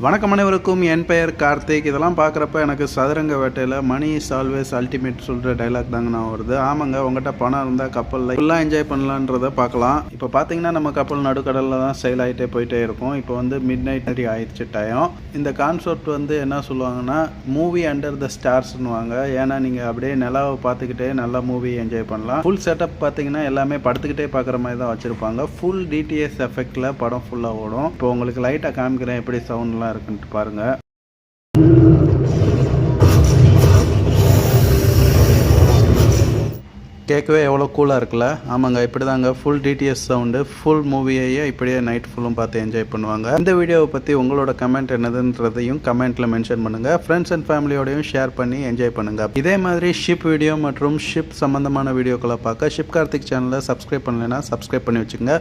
வணக்கம் அனைவருக்கும். என் பெயர் கார்த்திக். இதெல்லாம் பார்க்குறப்ப எனக்கு சதுரங்க வேட்டையில் மணி இஸ் ஆல்வேஸ் அல்டிமேட் சொல்கிற டைலாக் தாங்க நான் வருது. ஆமாங்க, உங்கள்கிட்ட பணம் இருந்தால் கப்பலில் ஃபுல்லாக என்ஜாய் பண்ணலான்றதை பார்க்கலாம். இப்போ பார்த்தீங்கன்னா நம்ம கப்பல் நடுக்கடலில் தான் செயல் ஆகிட்டே போயிட்டே இருக்கும். இப்போ மிட் நைட் மாதிரி ஆயிடுச்சு டைம். இந்த கான்செப்ட் என்ன சொல்லுவாங்கன்னா மூவி அண்டர் த ஸ்டார்ஸ்னுவாங்க. ஏன்னா நீங்கள் அப்படியே நிலாவை பார்த்துக்கிட்டே நல்லா மூவி என்ஜாய் பண்ணலாம். ஃபுல் செட்டப் பார்த்தீங்கன்னா எல்லாமே படுத்துக்கிட்டே பார்க்குற மாதிரி தான் வச்சுருப்பாங்க. ஃபுல் டிடிஎஸ் எஃபெக்டில் படம் ஃபுல்லாக ஓடும். இப்போ உங்களுக்கு லைட்டாக காமிக்கிறேன் எப்படி சவுண்ட்லாம் இருக்குன்ட்டு பாருங்க. கேட்கவே எவ்வளோ கூலாக இருக்குல்ல? ஆமாங்க, இப்படி தாங்க ஃபுல் டிடிஎஸ் சவுண்டு ஃபுல் மூவியையே இப்படியே நைட் ஃபுல்லும் பார்த்து என்ஜாய் பண்ணுவாங்க. இந்த வீடியோவை பற்றி உங்களோட கமெண்ட் என்னதுன்றதையும் கமெண்ட்டில் மென்ஷன் பண்ணுங்கள். ஃப்ரெண்ட்ஸ் அண்ட் ஃபேமிலியோடையும் ஷேர் பண்ணி என்ஜாய் பண்ணுங்கள். இதே மாதிரி ஷிப் வீடியோ மற்றும் ஷிப் சம்மந்தமான வீடியோக்களை பார்க்க ஷிப் கார்த்திக் சேனலை சப்ஸ்கிரைப் பண்ணலைன்னா சப்ஸ்கிரைப் பண்ணி வச்சுங்க.